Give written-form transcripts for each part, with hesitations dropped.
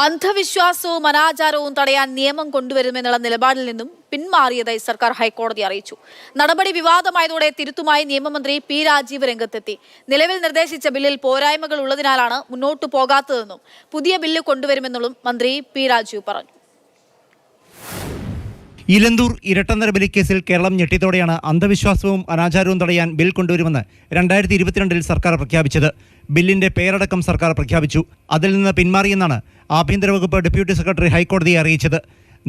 അന്ധവിശ്വാസവും അനാചാരവും തടയാൻ നിയമം കൊണ്ടുവരുമെന്നുള്ള നിലപാടിൽ നിന്നും പിന്മാറിയതായി സർക്കാർ ഹൈക്കോടതി അറിയിച്ചു. നടപടി വിവാദമായതോടെ തിരുത്തുമായി നിയമമന്ത്രി പി രാജീവ് രംഗത്തെത്തി. നിലവിൽ നിർദ്ദേശിച്ച ബില്ലിൽ പോരായ്മകൾ ഉള്ളതിനാലാണ് മുന്നോട്ടു പോകാത്തതെന്നും പുതിയ ബില്ല് കൊണ്ടുവരുമെന്നും മന്ത്രി പി രാജീവ് പറഞ്ഞു. ഇലന്തൂർ ഇരട്ടനരബലി കേസിൽ കേരളം ഞെട്ടിയതോടെയാണ് അന്ധവിശ്വാസവും അനാചാരവും തടയാൻ ബിൽ കൊണ്ടുവരുമെന്ന് 2022 സർക്കാർ പ്രഖ്യാപിച്ചത്. ബില്ലിന്റെ പേരടക്കം സർക്കാർ പ്രഖ്യാപിച്ചു. അതിൽ നിന്ന് പിന്മാറിയെന്നാണ് ആഭ്യന്തര വകുപ്പ് ഡെപ്യൂട്ടി സെക്രട്ടറി ഹൈക്കോടതിയെ അറിയിച്ചത്.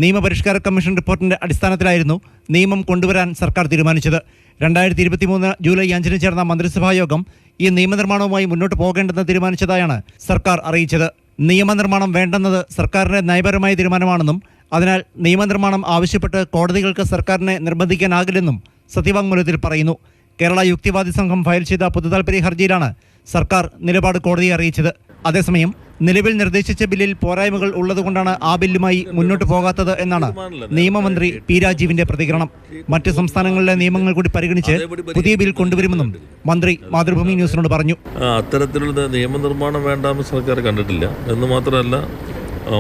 നിയമപരിഷ്കാര കമ്മീഷൻ റിപ്പോർട്ടിന്റെ അടിസ്ഥാനത്തിലായിരുന്നു നിയമം കൊണ്ടുവരാൻ സർക്കാർ തീരുമാനിച്ചത്. 2023 ജൂലൈ 5 ചേർന്ന മന്ത്രിസഭാ യോഗം ഈ നിയമനിർമ്മാണവുമായി മുന്നോട്ട് പോകേണ്ടെന്ന് തീരുമാനിച്ചതായാണ് സർക്കാർ അറിയിച്ചത്. നിയമനിർമ്മാണം വേണ്ടെന്നത് സർക്കാരിന്റെ നയപരമായ തീരുമാനമാണെന്നും അതിനാൽ നിയമനിർമ്മാണം ആവശ്യപ്പെട്ട് കോടതികൾക്ക് സർക്കാരിനെ നിർബന്ധിക്കാനാകില്ലെന്നും സത്യവാങ്മൂലത്തിൽ പറയുന്നു. കേരള യുക്തിവാദി സംഘം ഫയൽ ചെയ്ത പൊതുതാൽപര്യ ഹർജിയിലാണ് സർക്കാർ നിലപാട് കോടതിയെ അറിയിച്ചത്. അതേസമയം നിലവിൽ നിർദ്ദേശിച്ച ബില്ലിൽ പോരായ്മകൾ ഉള്ളതുകൊണ്ടാണ് ആ ബില്ലുമായി മുന്നോട്ട് പോകാത്തത് എന്നാണ് നിയമമന്ത്രി പി രാജീവിന്റെ പ്രതികരണം. മറ്റ് സംസ്ഥാനങ്ങളിലെ നിയമങ്ങൾ കൂടി പരിഗണിച്ച് പുതിയ ബിൽ കൊണ്ടുവരുമെന്നും മന്ത്രി മാതൃഭൂമി ന്യൂസിനോട് പറഞ്ഞു. അത്തരത്തിലുള്ള നിയമനിർമ്മാണം വേണ്ടാന്ന് സർക്കാർ കണ്ടിട്ടില്ല എന്ന് മാത്രമല്ല,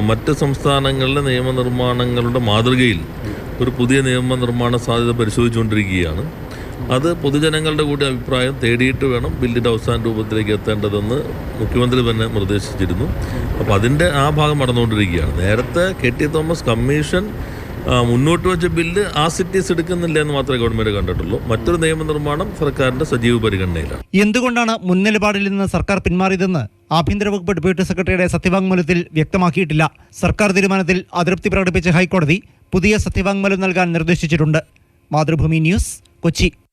മറ്റ് സംസ്ഥാനങ്ങളിലെ നിയമനിർമ്മാണങ്ങളുടെ മാതൃകയിൽ ഒരു പുതിയ നിയമനിർമ്മാണ സാധ്യത പരിശോധിച്ചുകൊണ്ടിരിക്കുകയാണ്. അത് പൊതുജനങ്ങളുടെ കൂടി അഭിപ്രായം തേടിയിട്ട് വേണം ബില്ലിൻ്റെ അവസാന രൂപത്തിലേക്ക് എത്തേണ്ടതെന്ന് മുഖ്യമന്ത്രി തന്നെ നിർദ്ദേശിച്ചിരുന്നു. അപ്പോൾ അതിൻ്റെ ആ ഭാഗം നടന്നുകൊണ്ടിരിക്കുകയാണ്. നേരത്തെ കെ.ടി. തോമസ് കമ്മീഷൻ മുന്നോട്ട് വെച്ച ബില്ല് ആ സിറ്റീസ് എടുക്കുന്നില്ല എന്ന് മാത്രമേ ഗവൺമെന്റ് കണ്ടിട്ടുള്ളൂ. മറ്റൊരു നിയമനിർമ്മാണം സർക്കാരിന്റെ സജീവ പരിഗണനയിലാണ്. എന്തുകൊണ്ടാണ് മുൻ നിലപാടിൽ നിന്ന് സർക്കാർ പിന്മാറിയതെന്ന് ആഭ്യന്തര വകുപ്പ് ഡെപ്യൂട്ടി സെക്രട്ടറിയുടെ സത്യവാങ്മൂലത്തിൽ വ്യക്തമാക്കിയിട്ടില്ല. സർക്കാർ തീരുമാനത്തിൽ അതൃപ്തി പ്രകടിപ്പിച്ച ഹൈക്കോടതി പുതിയ സത്യവാങ്മൂലം നൽകാൻ നിർദ്ദേശിച്ചിട്ടുണ്ട്. മാതൃഭൂമി ന്യൂസ്, കൊച്ചി.